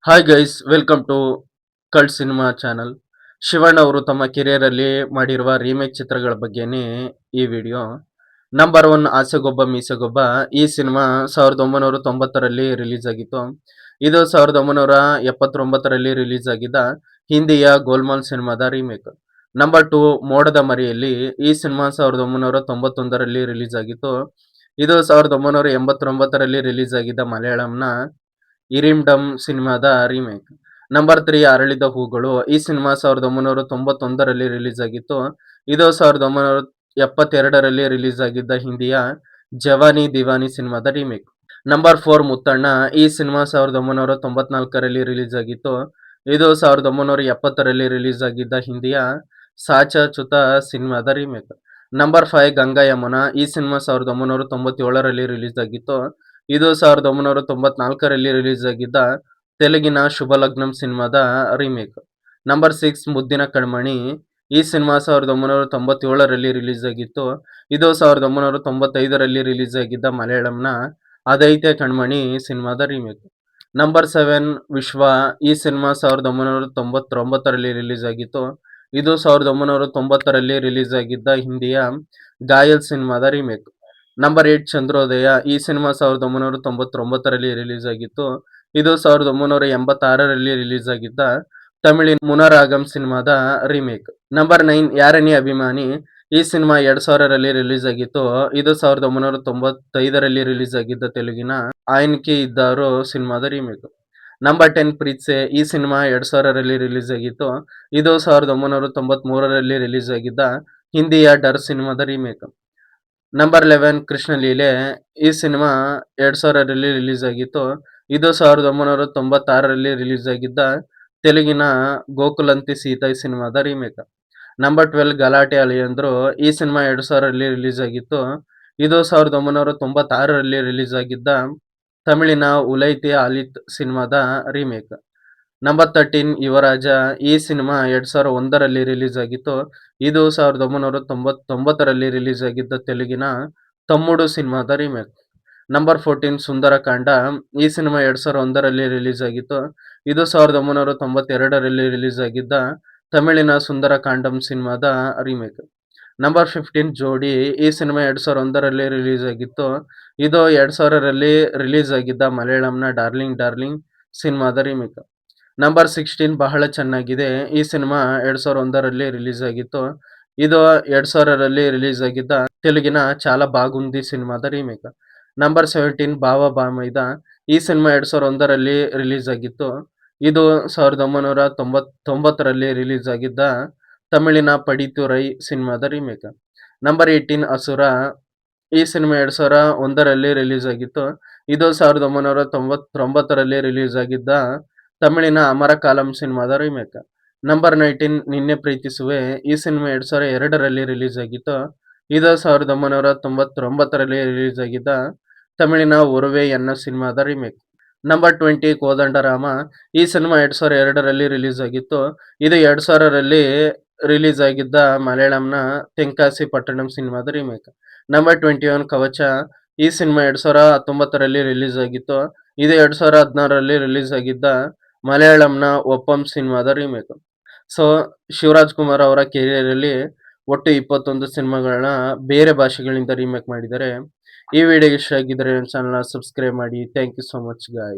Hi guys, welcome to cult cinema channel. Shivanna ಅವರು ತಮ್ಮ ಕೆರಿಯರಲ್ಲಿ ಮಾಡಿರುವ ರೀಮೇಕ್ ಚಿತ್ರಗಳ ಬಗ್ಗೆನೇ ಈ video. Number one Aasegobba Meesegobba. ಈ ಸಿನಿಮಾ 1990ರಲ್ಲಿ ರಿಲೀಸ್ ಆಗಿತ್ತು. ಇದು 1979ರಲ್ಲಿ ರಿಲೀಸ್ ಆಗಿದ್ದ ಹಿಂದಿಯ ಗೋಲ್ಮಾಲ್ ಸಿನಿಮಾದ ರೀಮೇಕ್. ನಂಬರ್ ಟು ಮೋಡದ ಮರೆಯಲ್ಲಿ. ಈ ಸಿನಿಮಾ 1991ರಲ್ಲಿ ರಿಲೀಸ್ ಆಗಿತ್ತು. ಇದು 1989ರಲ್ಲಿ ರಿಲೀಸ್ ಆಗಿದ್ದ ಮಲಯಾಳಂನ ಇರಿಮ್ಡಮ್ ಸಿನಿಮಾದ ರೀಮೇಕ್. ನಂಬರ್ ತ್ರೀ ಅರಳಿದ ಹೂಗಳು. ಈ ಸಿನಿಮಾ 1991ರಲ್ಲಿ ರಿಲೀಸ್ ಆಗಿತ್ತು. ಇದು 1972ರಲ್ಲಿ ರಿಲೀಸ್ ಆಗಿದ್ದ ಹಿಂದಿಯ ಜವಾನಿ ದಿವಾನಿ ಸಿನಿಮಾದ ರೀಮೇಕ್. Number four Muthanna. ಈ ಸಿನಿಮಾ 1994ರಲ್ಲಿ ರಿಲೀಸ್ ಆಗಿತ್ತು. ಇದು 1970ರಲ್ಲಿ ರಿಲೀಸ್ ಆಗಿದ್ದ ಹಿಂದಿಯ ಸಾಚಾ ಚ್ಯುತ ಸಿನಿಮಾದ remake. Number five Ganga Yamuna. ಈ ಸಿನಿಮಾ 1997ರಲ್ಲಿ ರಿಲೀಸ್ ಆಗಿತ್ತು. ಇದು 1994ರಲ್ಲಿ ರಿಲೀಸ್ ಆಗಿದ್ದ ತೆಲುಗಿನ ಶುಭಲಗ್ನಂ ಸಿನಿಮಾದ ರೀಮೇಕ್. ನಂಬರ್ ಸಿಕ್ಸ್ ಮುದ್ದಿನ ಕಣ್ಮಣಿ. ಈ ಸಿನಿಮಾ 1997ರಲ್ಲಿ ರಿಲೀಸ್ ಆಗಿತ್ತು. ಇದು 1995ರಲ್ಲಿ ರಿಲೀಸ್ ಆಗಿದ್ದ ಮಲಯಾಳಂನ ಅದೈತೆ ಕಣ್ಮಣಿ ಸಿನಿಮಾದ ರೀಮೇಕ್. ನಂಬರ್ ಸೆವೆನ್ ವಿಶ್ವ. ಈ ಸಿನಿಮಾ 1999ರಲ್ಲಿ ರಿಲೀಸ್ ಆಗಿತ್ತು. ಇದು 1990ರಲ್ಲಿ ರಿಲೀಸ್ ಆಗಿದ್ದ ಹಿಂದಿಯ ಗಾಯಲ್ ಸಿನಿಮಾದ ರೀಮೇಕ್. ನಂಬರ್ ಏಟ್ ಚಂದ್ರೋದಯ. ಈ ಸಿನಿಮಾ 1999ರಲ್ಲಿ ರಿಲೀಸ್ ಆಗಿತ್ತು. ಇದು 1986ರಲ್ಲಿ ರಿಲೀಸ್ ಆಗಿದ್ದ ತಮಿಳಿನ ಮುನರಾಗಂ ಸಿನಿಮಾದ ರೀಮೇಕ್. ನಂಬರ್ ನೈನ್ ಯಾರನಿ ಅಭಿಮಾನಿ. ಈ ಸಿನಿಮಾ 2000ರಲ್ಲಿ ರಿಲೀಸ್ ಆಗಿತ್ತು. ಇದು 1995ರಲ್ಲಿ ರಿಲೀಸ್ ಆಗಿದ್ದ ತೆಲುಗಿನ ಆಯ್ನ್ಕಿ ಇದ್ದಾರು ಸಿನಿಮಾದ ರೀಮೇಕ್. ನಂಬರ್ 10 ಪ್ರೀತ್ಸೆ. ಈ ಸಿನಿಮಾ 2000ರಲ್ಲಿ ರಿಲೀಸ್ ಆಗಿತ್ತು. ಇದು 1993ರಲ್ಲಿ ರಿಲೀಸ್ ಆಗಿದ್ದ ಹಿಂದಿಯ ಡರ್ ಸಿನಿಮಾದ ರೀಮೇಕ್. ನಂಬರ್ 11 ಕೃಷ್ಣಲೀಲೆ. ಈ ಸಿನಿಮಾ 2000ರಲ್ಲಿ ರಿಲೀಸ್ ಆಗಿತ್ತು. ಇದು 1996ರಲ್ಲಿ ರಿಲೀಸ್ ಆಗಿದ್ದ ತೆಲುಗಿನ ಗೋಕುಲಂತಿ ಸೀತಾಯಿ ಸಿನಿಮಾದ ರೀಮೇಕ್. ನಂಬರ್ 12 ಗಲಾಟೆ ಅಳಿಯಂದ್ರು. ಈ ಸಿನಿಮಾ 2000ರಲ್ಲಿ ರಿಲೀಸ್ ಆಗಿತ್ತು. ಇದು 1996ರಲ್ಲಿ ರಿಲೀಸ್ ಆಗಿದ್ದ ತಮಿಳಿನ ಉಲೈತಿ ಆಲಿತ್ ಸಿನಿಮಾದ ರೀಮೇಕ್. ನಂಬರ್ 13 ಯುವರಾಜ. ಈ ಸಿನಿಮಾ 2001ರಲ್ಲಿ ರಿಲೀಸ್ ಆಗಿತ್ತು. ಇದು 1999ರಲ್ಲಿ ರಿಲೀಸ್ ಆಗಿದ್ದ ತೆಲುಗಿನ ತಮ್ಮುಡು ಸಿನಿಮಾದ ರೀಮೇಕ್. ನಂಬರ್ 14 ಸುಂದರಕಾಂಡ. ಈ ಸಿನಿಮಾ 2001ರಲ್ಲಿ ರಿಲೀಸ್ ಆಗಿತ್ತು. ಇದು 1992ರಲ್ಲಿ ರಿಲೀಸ್ ಆಗಿದ್ದ ತಮಿಳಿನ ಸುಂದರಕಾಂಡಂ ಸಿನಿಮಾದ ರೀಮೇಕ್. ನಂಬರ್ 15 ಜೋಡಿ. ಈ ಸಿನಿಮಾ 2001ರಲ್ಲಿ ರಿಲೀಸ್ ಆಗಿತ್ತು. ಇದು 2000ರಲ್ಲಿ ರಿಲೀಸ್ ಆಗಿದ್ದ ಮಲಯಾಳಂನ ಡಾರ್ಲಿಂಗ್ ಡಾರ್ಲಿಂಗ್ ಸಿನಿಮಾದ ರೀಮೇಕ್. ನಂಬರ್ 16 ಬಹಳ ಚೆನ್ನಾಗಿದೆ. ಈ ಸಿನಿಮಾ 2001ರಲ್ಲಿ ರಿಲೀಸ್ ಆಗಿತ್ತು. ಇದು 2000ರಲ್ಲಿ ರಿಲೀಸ್ ಆಗಿದ್ದ ತೆಲುಗಿನ ಚಾಲ ಬಾಗುಂದಿ ಸಿನಿಮಾದ ರೀಮೇಕ್. ನಂಬರ್ 17 ಬಾವ ಬಾಮೈದ. ಈ ಸಿನಿಮಾ 2001ರಲ್ಲಿ ರಿಲೀಸ್ ಆಗಿತ್ತು. ಇದು 1990ರಲ್ಲಿ ರಿಲೀಸ್ ಆಗಿದ್ದ ತಮಿಳಿನ ಪಡಿತುರೈ ಸಿನಿಮಾದ ರೀಮೇಕ್. ನಂಬರ್ 18 ಅಸುರ. ಈ ಸಿನಿಮಾ 2001ರಲ್ಲಿ ರಿಲೀಸ್ ಆಗಿತ್ತು. ಇದು 1999ರಲ್ಲಿ ರಿಲೀಸ್ ಆಗಿದ್ದ ತಮಿಳಿನ ಅಮರ ಕಾಲಂ ಸಿನಿಮಾದ ರೀಮೇಕ್. ನಂಬರ್ 19 ನಿನ್ನೆ ಪ್ರೀತಿಸುವೆ. ಈ ಸಿನಿಮಾ 2002ರಲ್ಲಿ ರಿಲೀಸ್ ಆಗಿತ್ತು. ಇದು 1999ರಲ್ಲಿ ರಿಲೀಸ್ ಆಗಿದ್ದ ತಮಿಳಿನ ಒರುವೆ ಎನ್ನ ಸಿನಿಮಾದ ರೀಮೇಕ್. ನಂಬರ್ 20 ಕೋದಂಡರಾಮ. ಈ ಸಿನಿಮಾ 2002ರಲ್ಲಿ ರಿಲೀಸ್ ಆಗಿತ್ತು. ಇದು 2000ರಲ್ಲಿ ರಿಲೀಸ್ ಆಗಿದ್ದ ಮಲಯಾಳಂನ ತೆಂಕಾಸಿ ಪಟ್ಟಣಂ ಸಿನಿಮಾದ ರೀಮೇಕ್. ನಂಬರ್ 21 ಕವಚ. ಈ ಸಿನಿಮಾ 2019ರಲ್ಲಿ ರಿಲೀಸ್ ಆಗಿತ್ತು. ಇದು 2016ರಲ್ಲಿ ರಿಲೀಸ್ ಆಗಿದ್ದ ಮಲಯಾಳಂನ ಒಪ್ಪಂ ಸಿನಿಮಾದ ರೀಮೇಕ್. ಸೊ ಶಿವರಾಜ್ ಕುಮಾರ್ ಅವರ ಕೆರಿಯರಲ್ಲಿ ಒಟ್ಟು 21 ಸಿನಿಮಾಗಳನ್ನ ಬೇರೆ ಭಾಷೆಗಳಿಂದ ರೀಮೇಕ್ ಮಾಡಿದ್ದಾರೆ. ಈ ವಿಡಿಯೋ ಇಷ್ಟ ಆಗಿದ್ರೆ ನನ್ನ ಚಾನಲ್ನ ಸಬ್ಸ್ಕ್ರೈಬ್ ಮಾಡಿ. Thank you so much guys.